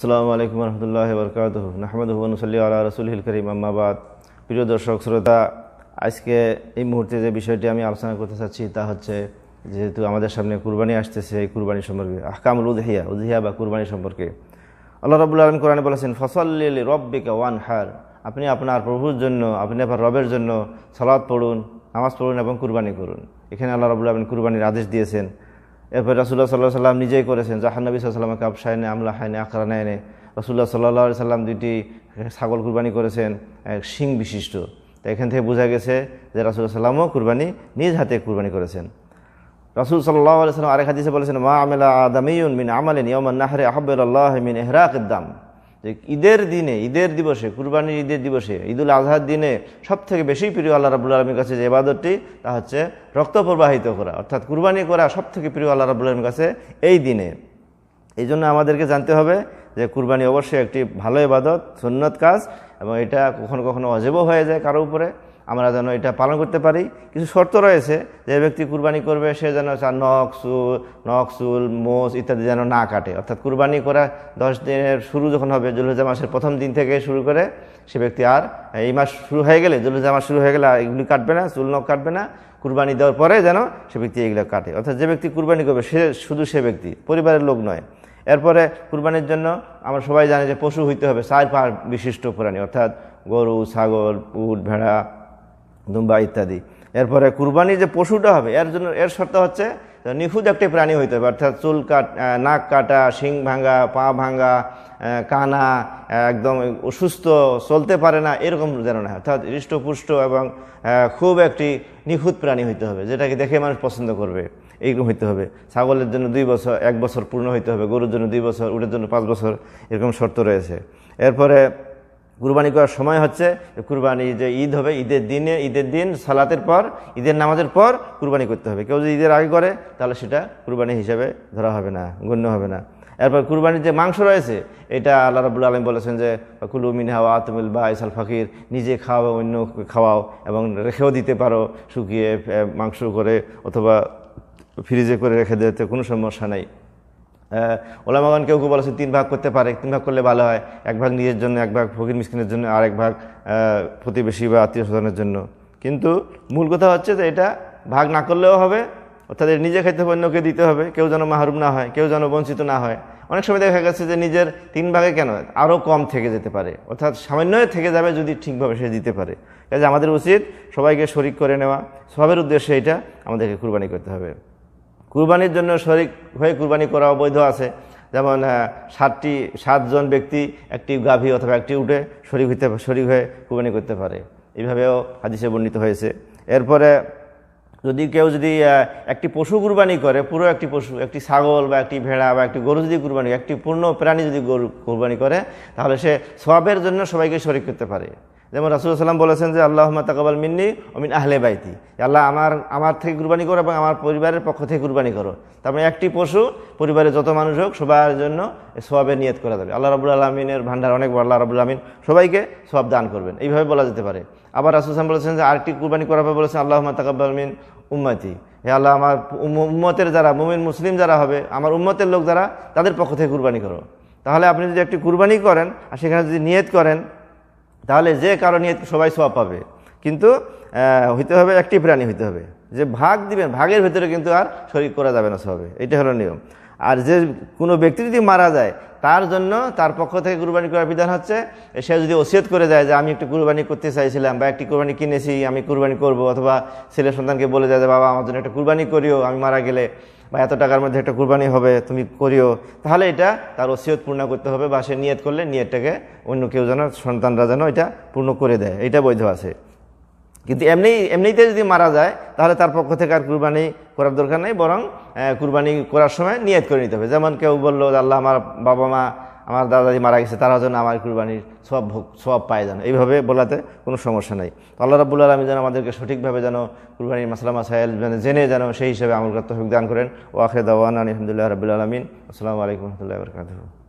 আসসালামু আলাইকুম রহমতুল্লাহি ওয়া বারাকাতুহু নাহমাদুহু ওয়া নুসাল্লি আলা রাসূলিল কারীম আম্মা বাদ। প্রিয় দর্শক শ্রোতা, আজকে এই মুহূর্তে যে বিষয়টি আমি আলোচনা করতে চাচ্ছি তা হচ্ছে, যেহেতু আমাদের সামনে কুরবানি আসতেছে, এই কুরবানি সম্পর্কে আহকামুল উযহিয়া বা কুরবানি সম্পর্কে আল্লাহ রাব্বুল আলামিন কোরআনে বলেছেন, ফাসাল্লি লিরাব্বিকা ওয়ানহার। আপনি আপনার প্রভুর জন্য, আপনি আপনার রবের জন্য সালাত পড়ুন, নামাজ পড়ুন এবং কুরবানি করুন। এখানে আল্লাহ রাব্বুল আলামিন কুরবানির আদেশ দিয়েছেন। এরপর রাসূলুল্লাহ সাল্লাল্লাহু আলাইহি ওয়াসাল্লাম নিজেই করেছেন, জাহান নবী সাল্লাল্লাহু আলাইহি ওয়াসাল্লাম কাবশায়নে আমলা হায়নে আকরানায়নে। রাসূলুল্লাহ সাল্লাল্লাহু আলাইহি ওয়াসাল্লাম দুইটি ছাগল কুরবানি করেছেন, এক শিং বিশিষ্ট। তো এখান থেকে বোঝা গেছে যে রাসূলুল্লাহ সাল্লামও কুরবানি নিজ হাতে কুরবানি করেছেন। রাসূল সাল্লাল্লাহু আলাইহি ওয়াসাল্লাম আরেক হাদিসে বলেছেন, মা আমিলা আদামিয়ুন মিন আমালিন ইয়াওমান নাহরি আহাব্বু ইলাল্লাহি মিন ইহরাকিদ দাম। যে ঈদের দিনে, ঈদের দিবসে, কুরবানির ঈদের দিবসে, ঈদুল আজহার দিনে সবথেকে বেশি প্রিয় আল্লাহ রাব্বুল আলামিনের কাছে যে ইবাদতটি, তা হচ্ছে রক্ত প্রবাহিত করা, অর্থাৎ কুরবানি করা সবথেকে প্রিয় আল্লাহ রাব্বুল আলামিনের কাছে এই দিনে। এই জন্য আমাদেরকে জানতে হবে যে কুরবানি অবশ্যই একটি ভালো ইবাদত, সুন্নত কাজ, এবং এটা কখনো কখনো ওয়াজিবও হয়ে যায় কারো উপরে। আমরা যেন এটা পালন করতে পারি। কিছু শর্ত রয়েছে, যে ব্যক্তি কুরবানি করবে সে যেন নখ চুল মোষ ইত্যাদি যেন না কাটে। অর্থাৎ কুরবানি করা 10 দিনের শুরু যখন হবে, যুলহিজ্জা মাসের প্রথম দিন থেকে শুরু করে সে ব্যক্তি আর এই মাস শুরু হয়ে গেলে, যুলহিজ্জা মাস শুরু হয়ে গেলে এগুলি কাটবে না, চুল নখ কাটবে না। কুরবানি দেওয়ার পরে যেন সে ব্যক্তি এগুলো কাটে। অর্থাৎ যে ব্যক্তি কুরবানি করবে সে শুধু সে ব্যক্তি, পরিবারের লোক নয়। এরপরে কুরবানির জন্য আমরা সবাই জানি যে পশু হইতে হবে 4 পা বিশিষ্ট প্রাণী, অর্থাৎ গরু, ছাগল, উট, ভেড়া, দুম্বা ইত্যাদি। এরপরে কুরবানির যে পশুটা হবে এর শর্ত হচ্ছে নিখুঁত একটি প্রাণী হইতে হবে, অর্থাৎ নাক কাটা, শিং ভাঙ্গা, পা ভাঙ্গা, কানা, একদম অসুস্থ, চলতে পারে না, এরকম যেন না। অর্থাৎ হৃষ্টপুষ্ট এবং খুব একটি নিখুঁত প্রাণী হইতে হবে, যেটাকে দেখে মানুষ পছন্দ করবে, এইরকম হইতে হবে। ছাগলের জন্য 2 বছর, 1 বছর পূর্ণ হইতে হবে, গরুর জন্য 2 বছর, উটের জন্য 5 বছর, এরকম শর্ত রয়েছে। এরপরে কুরবানি করার সময় হচ্ছে, কুরবানি যে ঈদ হবে, ঈদের দিন সালাতের পর, ঈদের নামাজের পর কুরবানি করতে হবে। কেউ যদি ঈদের আগে করে তাহলে সেটা কুরবানি হিসেবে ধরা হবে না, গণ্য হবে না। এরপর কুরবানির যে মাংস রয়েছে, এটা আল্লাহ রাব্বুল আলামিন বলেছেন যে কুলু মিনহা ওয়া আতমিল বাঈসাল ফাকির, নিজে খাওয়াও, অন্য খাওয়াও, এবং রেখেও দিতে পারো শুকিয়ে মাংস করে, অথবা ফ্রিজে করে রেখে দিতে কোনো সমস্যা নাই। ওলামাগণ কেউ বলেছে 3 ভাগ করতে পারে, 3 ভাগ করলে ভালো হয়। 1 ভাগ নিজের জন্য, 1 ভাগ ফকির মিসকিনের জন্য, আর 1 ভাগ প্রতিবেশী বা আত্মীয় স্বজনের জন্য। কিন্তু মূল কথা হচ্ছে যে এটা ভাগ না করলেও হবে, অর্থাৎ নিজে খাইতে হবে, অন্যকে দিতে হবে, কেউ যেন মাহরুম না হয়, কেউ যেন বঞ্চিত না হয়। অনেক সময় দেখা গেছে যে নিজের 3 ভাগে কেন, আরও কম থেকে যেতে পারে, অর্থাৎ সামান্যই থেকে যাবে যদি ঠিকভাবে সে দিতে পারে। কাজে আমাদের উচিত সবাইকে শরিক করে নেওয়া, সবের উদ্দেশ্যে এটা আমাদেরকে কুরবানি করতে হবে। কুরবানির জন্য শরিক হয়ে কুরবানি করা বৈধ আছে, যেমন 7 জন ব্যক্তি একটি গাভী অথবা একটি উটে শরিক হয়ে কুরবানি করতে পারে, এইভাবেও হাদিসে বর্ণিত হয়েছে। এরপরে কেউ যদি একটি পশু কুরবানি করে, পুরো একটি পশু, একটি ছাগল বা একটি ভেড়া বা একটি গরু যদি কুরবানি, একটি পূর্ণ প্রাণী যদি গরু কুরবানি করে, তাহলে সে সওয়াবের জন্য সবাইকে শরিক করতে পারে। যেমন রাসূলুল্লাহ সাল্লাল্লাহু আলাইহি ওয়াসাল্লাম বলেছেন যে আল্লাহুম্মা তাকাব্বাল মিন্নি ওয়া মিন আহলি বাইতি, আল্লাহ আমার থেকে কুরবানি করো এবং আমার পরিবারের পক্ষ থেকে কুরবানি করো। তার মানে একটি পশু পরিবারের যত মানুষ হোক সবার জন্য সওয়াবের নিয়ত করা যাবে। আল্লাহ রাব্বুল আলামিনের ভান্ডার অনেক বড়, আল্লাহ রাব্বুল আলামিন সবাইকে সওয়াব দান করবেন, এইভাবে বলা যেতে পারে। আবার রাসূল সাল্লাল্লাহু আলাইহি ওয়াসাল্লাম বলেছেন যে আরেকটি কুরবানি করার পর বলেছেন আল্লাহুম্মা তাকাব্বাল মিন উম্মতি, হে আল্লাহ আমার উম্মতের যারা মুমিন মুসলিম যারা হবে, আমার উম্মতের লোক যারা, তাদের পক্ষ থেকে কুরবানি করো। তাহলে আপনি যদি একটি কুরবানি করেন আর সেখানে যদি নিয়ত করেন, তাহলে যে কারো নিয়ত সবাই সওয়াব পাবে। কিন্তু হইতে হবে একটি প্রাণী হইতে হবে, যে ভাগ দিবেন, ভাগের ভিতরে কিন্তু আর শরিক করা যাবে না সওয়াবে, এটা হলো নিয়ম। আর যে কোনো ব্যক্তি যদি মারা যায়, তার জন্য তার পক্ষ থেকে কুরবানি করার বিধান হচ্ছে, সে যদি ওসিয়ত করে যায় যে আমি একটু কুরবানি করতে চাইছিলাম, বা একটি কুরবানি কিনেছি, আমি কুরবানি করব, অথবা ছেলে সন্তানকে বলে যায় যে বাবা আমার জন্য একটা কুরবানি করিও, আমি মারা গেলে, বা এত টাকার মধ্যে একটা কুরবানি হবে, তুমি করিও, তাহলে এটা তার ওসিয়ত পূর্ণ করতে হবে, বা সে নিয়ত করলে নিয়তটাকে অন্য কেউ যেন, সন্তানরা যেন এটা পূর্ণ করে দেয়, এটা বৈধ আছে। কিন্তু এমনিতে যদি মারা যায়, তাহলে তার পক্ষ থেকে আর কুরবানি করার দরকার নেই, বরং কুরবানি করার সময় নিয়ত করে নিতে হবে। যেমন কেউ বললো আল্লাহ আমার বাবা মা, আমার দাদা দাদি মারা গেছে, তারা যেন আমার কুরবানির সওয়াব পায়, যেন এইভাবে বলাতে কোনো সমস্যা নেই। তো আল্লাহ রাব্বুল আলামিন যেন আমাদেরকে সঠিকভাবে যেন কুরবানির মাসলা মাসাইল জেনে যেন সেই হিসেবে আমল করতে তৌফিক দান করেন। ওয়া আখিরু দাওয়ানা আলহামদুলিল্লাহি রাব্বিল আলামিন। আসসালামু আলাইকুম ওয়া রাহমাতুল্লাহি ওয়া বারাকাতুহু।